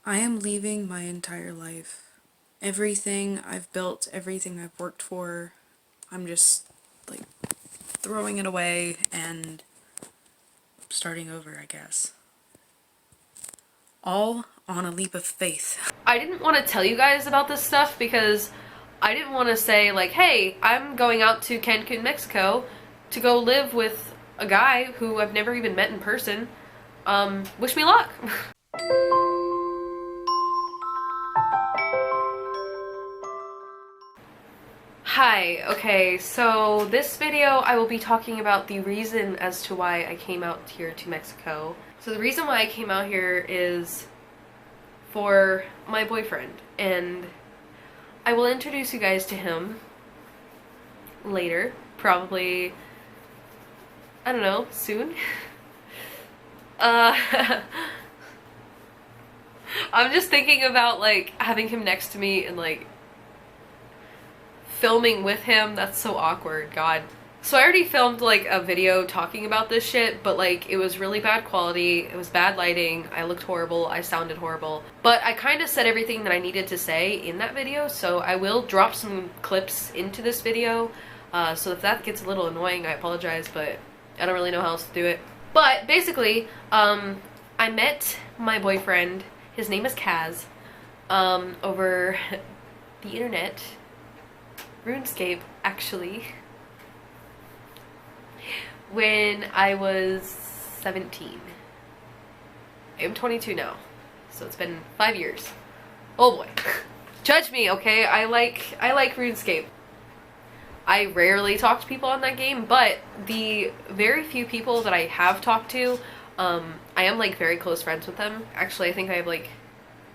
I am leaving my entire life. Everything I've built, everything I've worked for, I'm just, like, throwing it away and starting over, I guess. All on a leap of faith. I didn't want to tell you guys about this stuff because I didn't want to say, like, hey, I'm going out to Cancun, Mexico to go live with a guy who I've never even met in person. Wish me luck. Hi, okay, so this video I will be talking about the reason as to why I came out here to Mexico. So the reason why I came out here is for my boyfriend, and I will introduce you guys to him later, probably, I don't know, soon. I'm just thinking about, like, having him next to me and, like, filming with him. That's so awkward, God. So I already filmed, like, a video talking about this shit, but, like, it was really bad quality, it was bad lighting, I looked horrible, I sounded horrible. But I kind of said everything that I needed to say in that video, so I will drop some clips into this video. So if that gets a little annoying, I apologize, but I don't really know how else to do it. But basically, I met my boyfriend, his name is Kaz, over the internet. RuneScape, actually, when I was 17. I'm 22 now, so it's been 5 years. Oh boy. Judge me, okay? I like RuneScape. I rarely talk to people on that game, but the very few people that I have talked to, I am, like, very close friends with them. Actually, I think I have, like,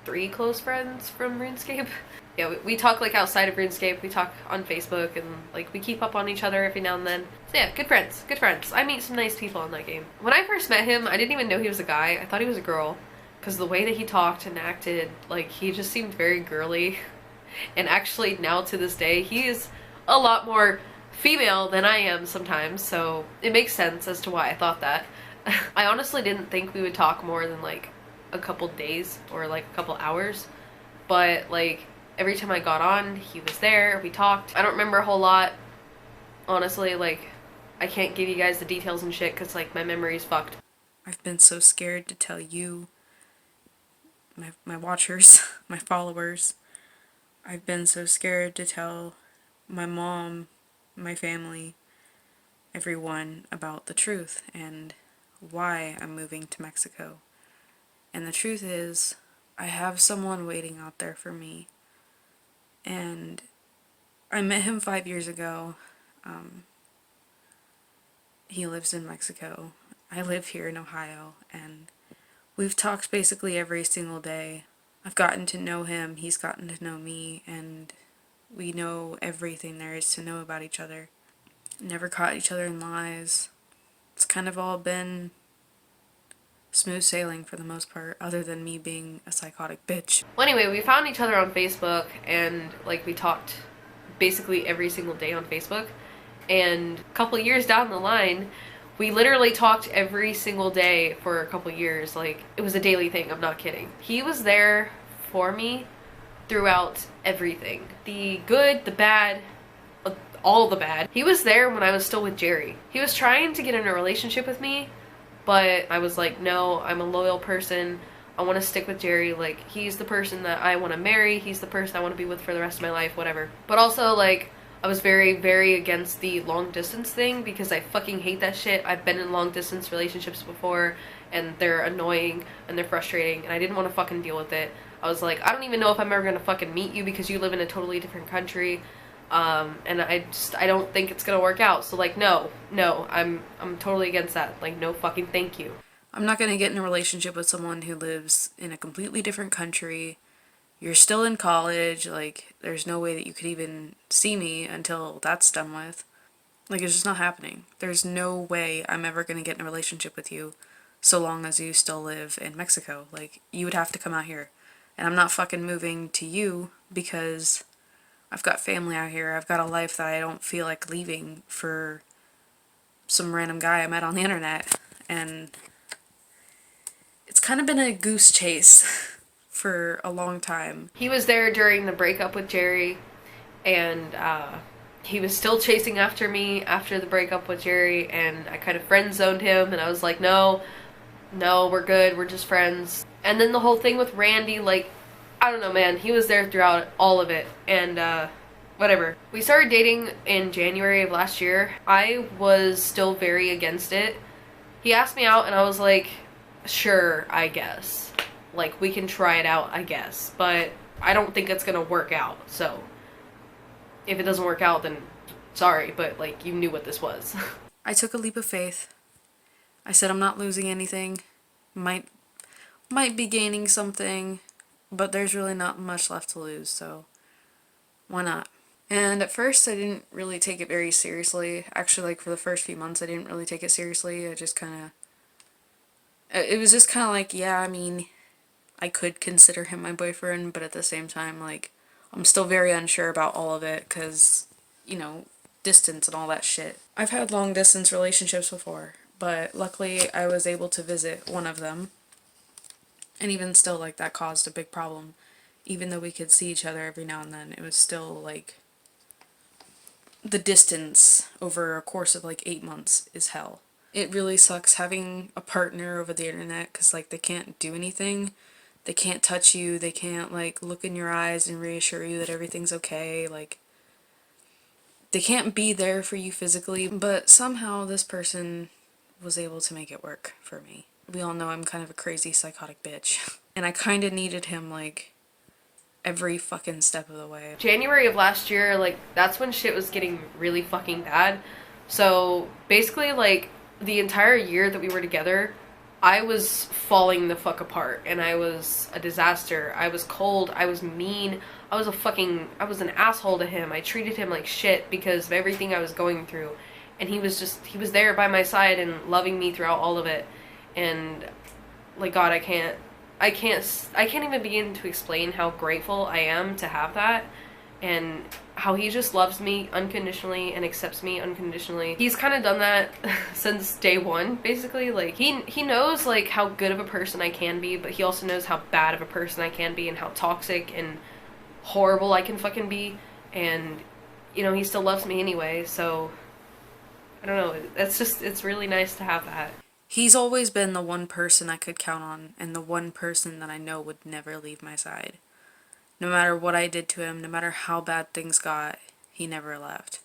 3 close friends from RuneScape. Yeah, we talk, like, outside of RuneScape. We talk on Facebook, and, like, we keep up on each other every now and then. So yeah, good friends, good friends. I meet some nice people on that game. When I first met him, I didn't even know he was a guy. I thought he was a girl, because the way that he talked and acted, like, he just seemed very girly. And actually, now to this day, he is a lot more female than I am sometimes, so it makes sense as to why I thought that. I honestly didn't think we would talk more than, like, a couple days or, like, a couple hours, but, like, every time I got on, he was there, we talked. I don't remember a whole lot, honestly. Like, I can't give you guys the details and shit because, like, my memory's fucked. I've been so scared to tell you, my watchers, my followers. I've been so scared to tell my mom, my family, everyone about the truth and why I'm moving to Mexico. And the truth is, I have someone waiting out there for me. And I met him 5 years ago. He lives in Mexico. I live here in Ohio, and we've talked basically every single day. I've gotten to know him, he's gotten to know me, and we know everything there is to know about each other. Never caught each other in lies. It's kind of all been smooth sailing for the most part, other than me being a psychotic bitch. Well, anyway, we found each other on Facebook, and, like, we talked basically every single day on Facebook. And a couple years down the line, we literally talked every single day for a couple years. Like, it was a daily thing, I'm not kidding. He was there for me throughout everything. The good, the bad, all the bad. He was there when I was still with Jerry. He was trying to get in a relationship with me, but I was like, no, I'm a loyal person. I want to stick with Jerry. Like, he's the person that I want to marry. He's the person I want to be with for the rest of my life, whatever. But also, like, I was very, very against the long distance thing because I fucking hate that shit. I've been in long distance relationships before, and they're annoying and they're frustrating, and I didn't want to fucking deal with it. I was like, I don't even know if I'm ever gonna fucking meet you because you live in a totally different country. And I don't think it's gonna work out. So, like, no, I'm totally against that. Like, no fucking thank you. I'm not gonna get in a relationship with someone who lives in a completely different country. You're still in college, like, there's no way that you could even see me until that's done with. Like, it's just not happening. There's no way I'm ever gonna get in a relationship with you so long as you still live in Mexico. Like, you would have to come out here. And I'm not fucking moving to you because I've got family out here. I've got a life that I don't feel like leaving for some random guy I met on the internet. And it's kind of been a goose chase for a long time. He was there during the breakup with Jerry, and he was still chasing after me after the breakup with Jerry, and I kind of friend zoned him, and I was like, no, no, we're good, we're just friends. And then the whole thing with Randy, like, I don't know, man, he was there throughout all of it, and whatever. We started dating in January of last year. I was still very against it. He asked me out, and I was like, sure, I guess. Like, we can try it out, I guess. But I don't think it's gonna work out, so if it doesn't work out, then sorry, but, like, you knew what this was. I took a leap of faith. I said I'm not losing anything. Might be gaining something, but there's really not much left to lose, so why not? And at first I didn't really take it very seriously. Actually, like, for the first few months I didn't really take it seriously. I just kind of... It was just kind of like, yeah, I mean, I could consider him my boyfriend, but at the same time, like, I'm still very unsure about all of it, because, you know, distance and all that shit. I've had long distance relationships before, but luckily I was able to visit one of them. And even still, like, that caused a big problem. Even though we could see each other every now and then, it was still, like, the distance over a course of, like, 8 months is hell. It really sucks having a partner over the internet, because, like, they can't do anything. They can't touch you, they can't, like, look in your eyes and reassure you that everything's okay, like, they can't be there for you physically, but somehow this person was able to make it work for me. We all know I'm kind of a crazy psychotic bitch, and I kind of needed him, like, every fucking step of the way. January of last year, like, that's when shit was getting really fucking bad. So basically, like, the entire year that we were together, I was falling the fuck apart, and I was a disaster. I was cold, I was mean, I was an asshole to him. I treated him like shit because of everything I was going through. And he was there by my side and loving me throughout all of it. And, like, God, I can't even begin to explain how grateful I am to have that, and how he just loves me unconditionally and accepts me unconditionally. He's kind of done that since day one, basically. Like, he knows, like, how good of a person I can be, but he also knows how bad of a person I can be and how toxic and horrible I can fucking be, and, you know, he still loves me anyway, so I don't know, it's really nice to have that. He's always been the one person I could count on, and the one person that I know would never leave my side. No matter what I did to him, no matter how bad things got, he never left.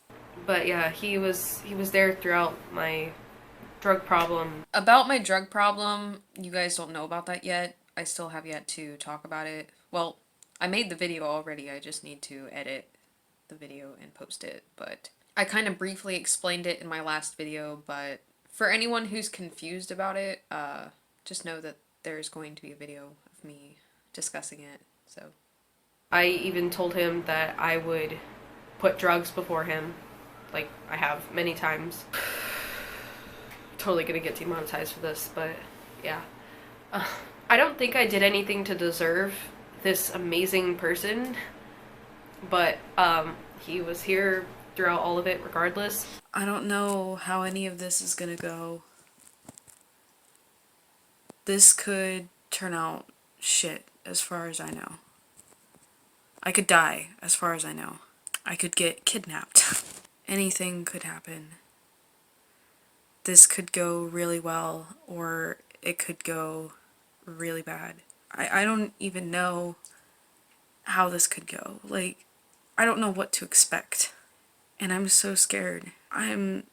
But yeah, he was there throughout my drug problem. About my drug problem, you guys don't know about that yet. I still have yet to talk about it. Well, I made the video already, I just need to edit the video and post it, but I kind of briefly explained it in my last video, but for anyone who's confused about it, just know that there's going to be a video of me discussing it, so. I even told him that I would put drugs before him, like I have many times. Totally gonna get demonetized for this, but yeah. I don't think I did anything to deserve this amazing person, but he was here throughout all of it regardless. I don't know how any of this is gonna go. This could turn out shit, as far as I know. I could die, as far as I know. I could get kidnapped. Anything could happen. This could go really well, or it could go really bad. I don't even know how this could go. Like, I don't know what to expect. And I'm so scared. I'm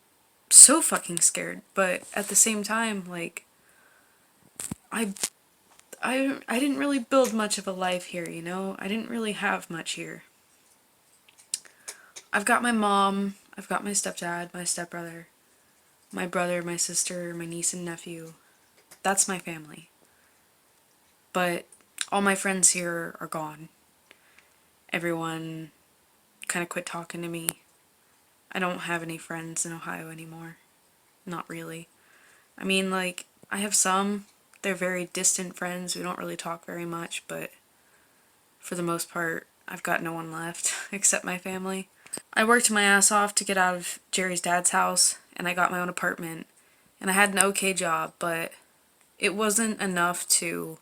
so fucking scared, but at the same time, like, I didn't really build much of a life here, you know? I didn't really have much here. I've got my mom, I've got my stepdad, my stepbrother, my brother, my sister, my niece and nephew. That's my family. But all my friends here are gone. Everyone kind of quit talking to me. I don't have any friends in Ohio anymore. Not really. I mean, like, I have some. They're very distant friends. We don't really talk very much, but for the most part, I've got no one left except my family. I worked my ass off to get out of Jerry's dad's house, and I got my own apartment, and I had an okay job, but it wasn't enough to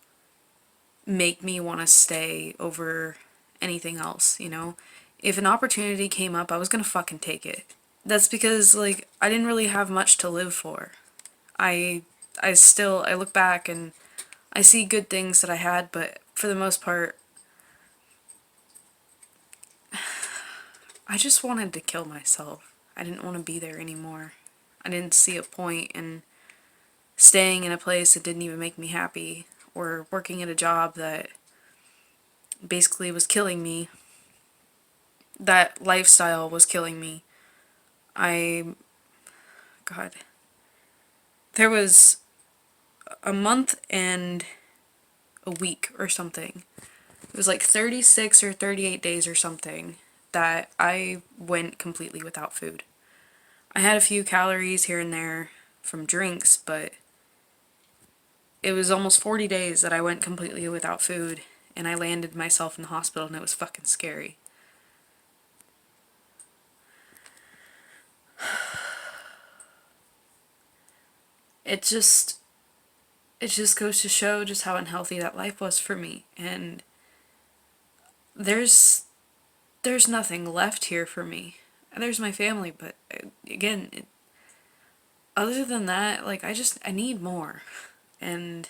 make me want to stay over anything else, you know? If an opportunity came up, I was gonna fucking take it. That's because, like, I didn't really have much to live for. I I look back and I see good things that I had, but for the most part, I just wanted to kill myself. I didn't want to be there anymore. I didn't see a point in staying in a place that didn't even make me happy, or working at a job that basically was killing me. That lifestyle was killing me. I, God, there was a month and a week or something. It was like 36 or 38 days or something that I went completely without food. I had a few calories here and there from drinks, but it was almost 40 days that I went completely without food, and I landed myself in the hospital, and it was fucking scary. It just it just goes to show just how unhealthy that life was for me, and there's there's nothing left here for me. And there's my family, but again, other than that, like, I need more. And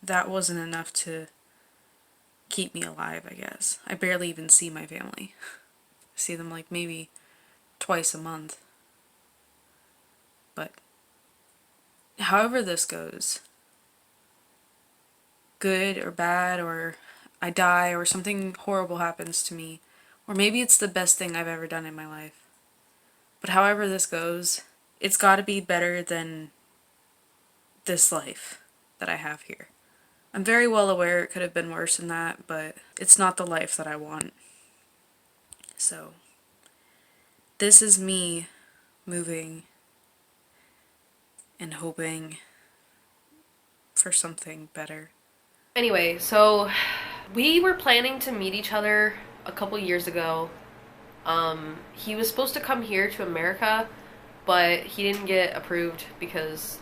that wasn't enough to keep me alive, I guess. I barely even see my family. I see them like maybe twice a month. But however this goes, good or bad, or I die, or something horrible happens to me, or maybe it's the best thing I've ever done in my life. But however this goes, it's gotta be better than this life that I have here. I'm very well aware it could have been worse than that, but it's not the life that I want. So, this is me moving and hoping for something better. Anyway, so we were planning to meet each other a couple years ago. He was supposed to come here to America, but he didn't get approved because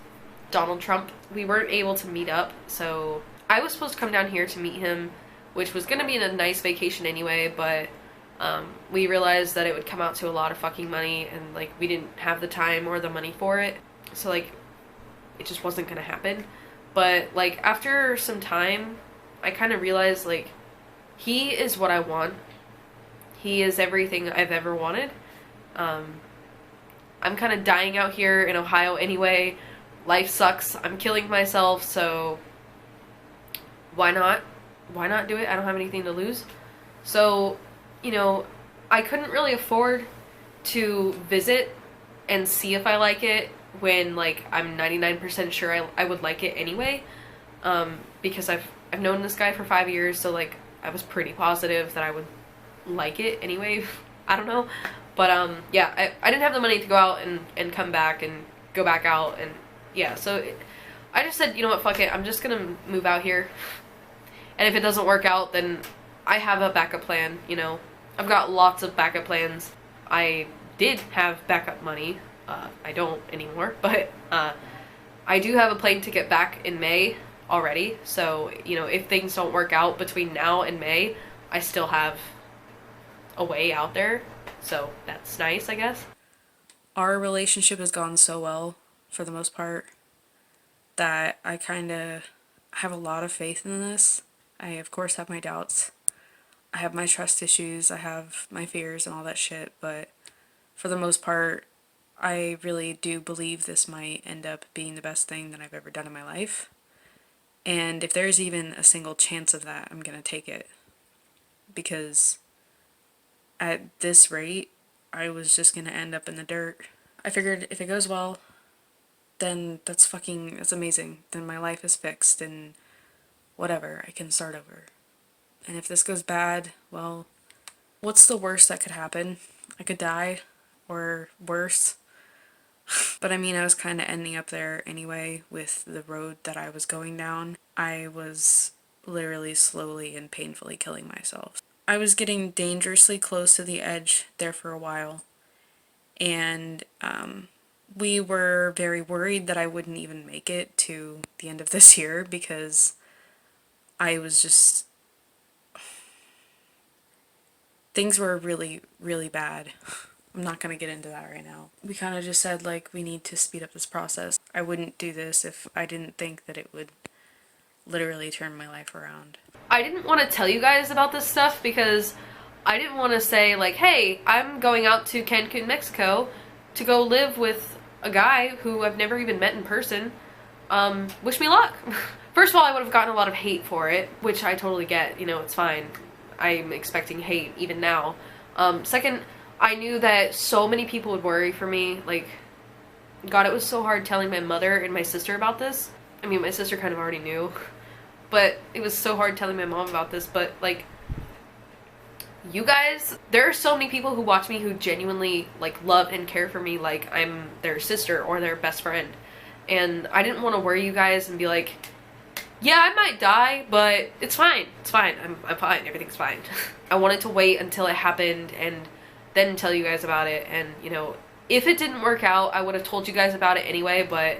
Donald Trump. We weren't able to meet up, so I was supposed to come down here to meet him, which was gonna be a nice vacation anyway, but we realized that it would come out to a lot of fucking money, and like we didn't have the time or the money for it, so like it just wasn't gonna happen. But like after some time, I kind of realized like he is what I want. He is everything I've ever wanted. I'm kind of dying out here in Ohio anyway. Life sucks. I'm killing myself, so why not? Why not do it? I don't have anything to lose. So, you know, I couldn't really afford to visit and see if I like it when like I'm 99% sure I would like it anyway. Because I've known this guy for 5 years, so like I was pretty positive that I would like it anyway. I don't know. But yeah, I didn't have the money to go out and come back and go back out, and yeah, so I just said, you know what, fuck it, I'm just gonna move out here. And if it doesn't work out, then I have a backup plan, you know. I've got lots of backup plans. I did have backup money. I don't anymore, but I do have a plane ticket back in May already. So, you know, if things don't work out between now and May, I still have a way out there. So that's nice, I guess. Our relationship has gone so well, for the most part, that I kind of have a lot of faith in this. I, of course, have my doubts. I have my trust issues. I have my fears and all that shit. But for the most part, I really do believe this might end up being the best thing that I've ever done in my life. And if there's even a single chance of that, I'm going to take it. Because at this rate, I was just going to end up in the dirt. I figured if it goes well, then that's amazing. Then my life is fixed and whatever, I can start over. And if this goes bad, well, what's the worst that could happen? I could die, or worse. But I mean, I was kind of ending up there anyway with the road that I was going down. I was literally slowly and painfully killing myself. I was getting dangerously close to the edge there for a while, and we were very worried that I wouldn't even make it to the end of this year because I was just, things were really, really bad. I'm not gonna get into that right now. We kind of just said, like, we need to speed up this process. I wouldn't do this if I didn't think that it would literally turn my life around. I didn't want to tell you guys about this stuff because I didn't want to say, like, hey, I'm going out to Cancun, Mexico to go live with a guy who I've never even met in person. Wish me luck. First of all, I would have gotten a lot of hate for it, which I totally get. You know, it's fine. I'm expecting hate even now. Second, I knew that so many people would worry for me. Like, God, it was so hard telling my mother and my sister about this. I mean, my sister kind of already knew. But it was so hard telling my mom about this. But, like, you guys, there are so many people who watch me who genuinely, like, love and care for me like I'm their sister or their best friend. And I didn't want to worry you guys and be like, yeah, I might die, but it's fine. It's fine. I'm fine. Everything's fine. I wanted to wait until it happened and then tell you guys about it. And, you know, if it didn't work out, I would have told you guys about it anyway, but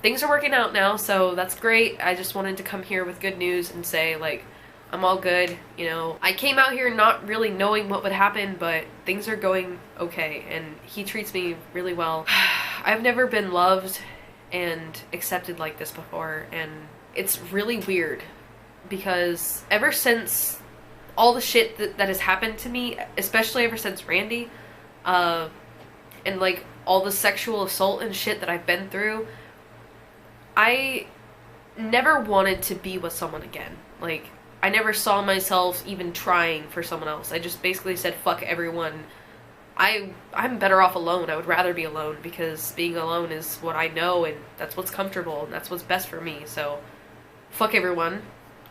things are working out now, so that's great. I just wanted to come here with good news and say, like, I'm all good. You know, I came out here not really knowing what would happen, but things are going okay, and he treats me really well. I've never been loved and accepted like this before, and it's really weird because ever since all the shit that has happened to me, especially ever since Randy, and like all the sexual assault and shit that I've been through, I never wanted to be with someone again. Like, I never saw myself even trying for someone else. I just basically said, fuck everyone. I'm better off alone. I would rather be alone because being alone is what I know and that's what's comfortable and that's what's best for me. So, fuck everyone.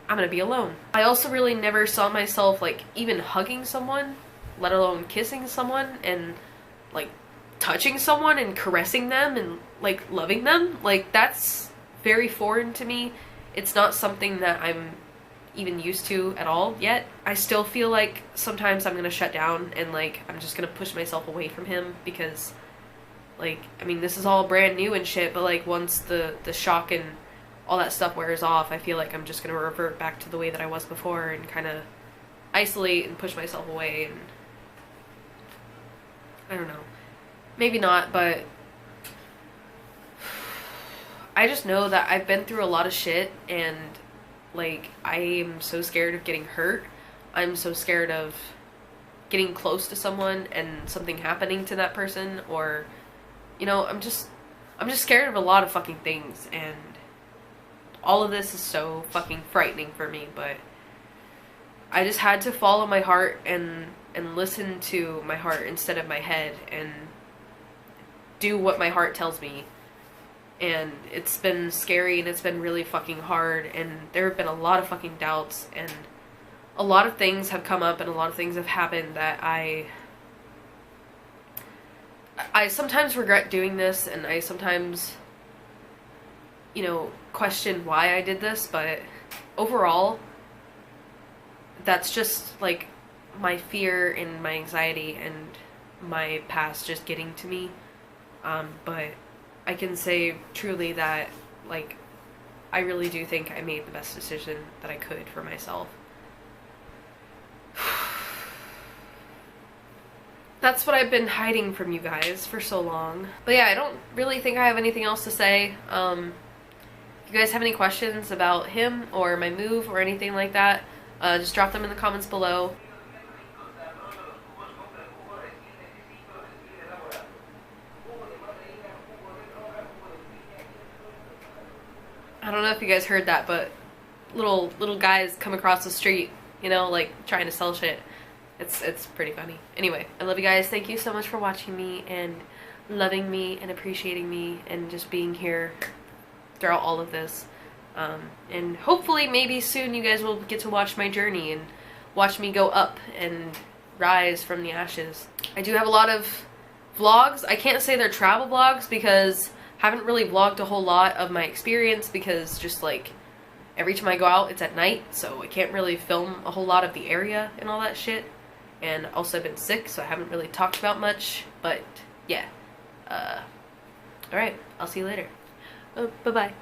I'm gonna be alone. I also really never saw myself, like, even hugging someone, let alone kissing someone and, like, touching someone and caressing them and, like, loving them. Like, that's very foreign to me. It's not something that I'm even used to at all yet. I still feel like sometimes I'm gonna shut down and, like, I'm just gonna push myself away from him because, like, I mean, this is all brand new and shit, but, like, once the shock and all that stuff wears off, I feel like I'm just gonna revert back to the way that I was before and kind of isolate and push myself away, and I don't know. Maybe not, but I just know that I've been through a lot of shit, and, like, I am so scared of getting hurt. I'm so scared of getting close to someone and something happening to that person, or, you know, I'm just scared of a lot of fucking things, and all of this is so fucking frightening for me, but I just had to follow my heart and listen to my heart instead of my head and do what my heart tells me. And it's been scary and it's been really fucking hard, and there have been a lot of fucking doubts, and a lot of things have come up and a lot of things have happened that I sometimes regret doing this, and I sometimes, you know, question why I did this, but overall, that's just, like, my fear and my anxiety and my past just getting to me. But I can say truly that, like, I really do think I made the best decision that I could for myself. That's what I've been hiding from you guys for so long. But yeah, I don't really think I have anything else to say. If you guys have any questions about him or my move or anything like that, just drop them in the comments below. I don't know if you guys heard that, but little guys come across the street, you know, like, trying to sell shit. It's pretty funny. Anyway, I love you guys. Thank you so much for watching me and loving me and appreciating me and just being here throughout all of this. And hopefully maybe soon you guys will get to watch my journey and watch me go up and rise from the ashes. I do have a lot of vlogs. I can't say they're travel vlogs because I haven't really vlogged a whole lot of my experience because just, like, every time I go out it's at night, so I can't really film a whole lot of the area and all that shit. And also I've been sick, so I haven't really talked about much, but yeah. Alright, I'll see you later. Bye-bye.